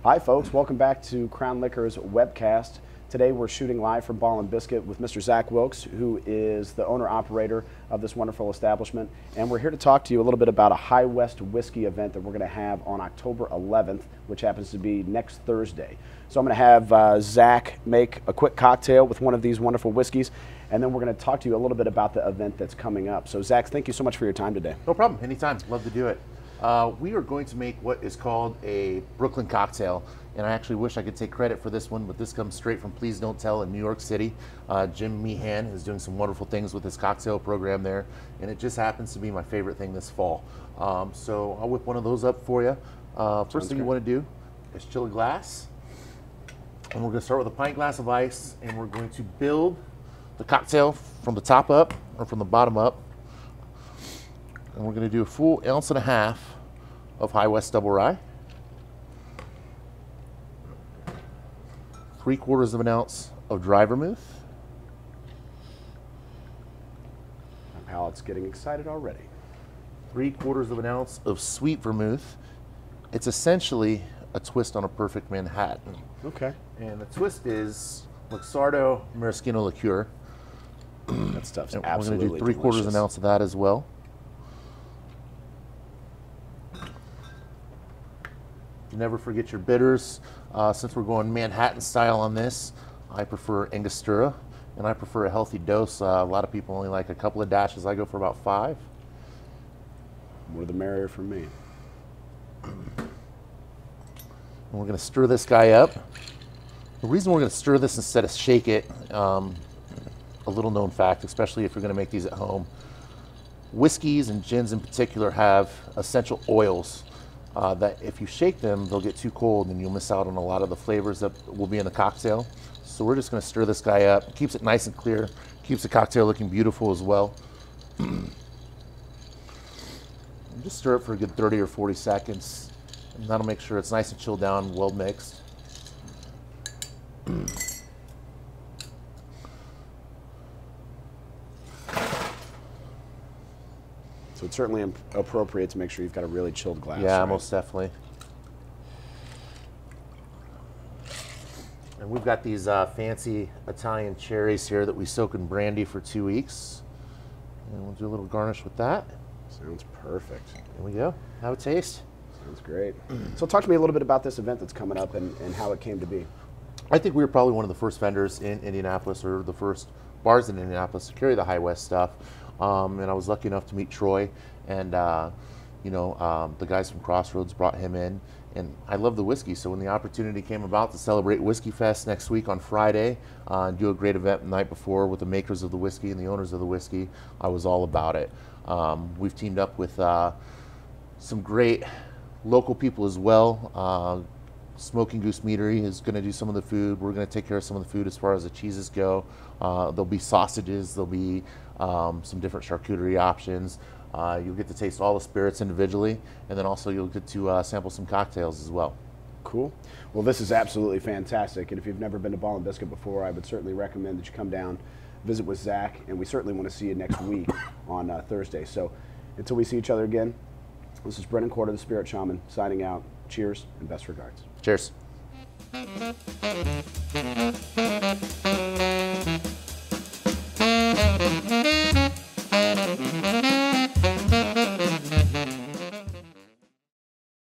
Hi folks, welcome back to Crown Liquor's webcast. Today we're shooting live from Ball and Biscuit with Mr. Zach Wilks, who is the owner-operator of this wonderful establishment. And we're here to talk to you a little bit about a High West whiskey event that we're going to have on October 11th, which happens to be next Thursday. So I'm going to have Zach make a quick cocktail with one of these wonderful whiskeys, and then we're going to talk to you a little bit about the event that's coming up. So Zach, thank you so much for your time today. No problem, anytime, love to do it. We are going to make what is called a Brooklyn cocktail, and I actually wish I could take credit for this one, but this comes straight from Please Don't Tell in New York City. Jim Meehan is doing some wonderful things with his cocktail program there, and it just happens to be my favorite thing this fall. So I'll whip one of those up for you. First thing you want to do is chill a glass, and we're going to start with a pint glass of ice, and we're going to build the cocktail from the top up, or from the bottom up. And we're going to do a full 1.5 ounces of High West Double Rye, 3/4 ounce of dry vermouth. My palate's getting excited already. 3/4 ounce of sweet vermouth. It's essentially a twist on a perfect Manhattan. Okay. And the twist is Luxardo Maraschino liqueur. That stuff's And absolutely we're going to do 3/4 ounce of that as well. Never forget your bitters. Since we're going Manhattan style on this, I prefer Angostura, and I prefer a healthy dose. A lot of people only like a couple of dashes. I go for about 5. More the merrier for me. And we're going to stir this guy up. The reason we're going to stir this instead of shake it, a little known fact, especially if you're going to make these at home, whiskeys and gins in particular have essential oils that if you shake them, they'll get too cold and you'll miss out on a lot of the flavors that will be in the cocktail. So we're just going to stir this guy up. It keeps it nice and clear, keeps the cocktail looking beautiful as well. Just stir it for a good 30 or 40 seconds, and that'll make sure it's nice and chilled down, well mixed. So it's certainly appropriate to make sure you've got a really chilled glass. Yeah, right? most definitely. And we've got these fancy Italian cherries here that we soak in brandy for 2 weeks. And we'll do a little garnish with that. Sounds perfect. There we go. Have a taste. Sounds great. So talk to me a little bit about this event that's coming up and how it came to be. I think we were probably one of the first vendors in Indianapolis, or the first bars in Indianapolis to carry the High West stuff. And I was lucky enough to meet Troy, and the guys from Crossroads brought him in, and I love the whiskey. So when the opportunity came about to celebrate Whiskey Fest next week on Friday, and do a great event the night before with the makers of the whiskey and the owners of the whiskey, I was all about it. We've teamed up with some great local people as well. Smoking Goose Meadery is going to do some of the food. We're going to take care of some of the food as far as the cheeses go. There'll be sausages. There'll be some different charcuterie options. You'll get to taste all the spirits individually, and then also you'll get to sample some cocktails as well. Cool. Well, this is absolutely fantastic, and if you've never been to Ball and Biscuit before, I would certainly recommend that you come down, visit with Zach, and we certainly want to see you next week on Thursday. So until we see each other again, this is Brennan Corder, the Spirit Shaman, signing out. Cheers and best regards. Cheers.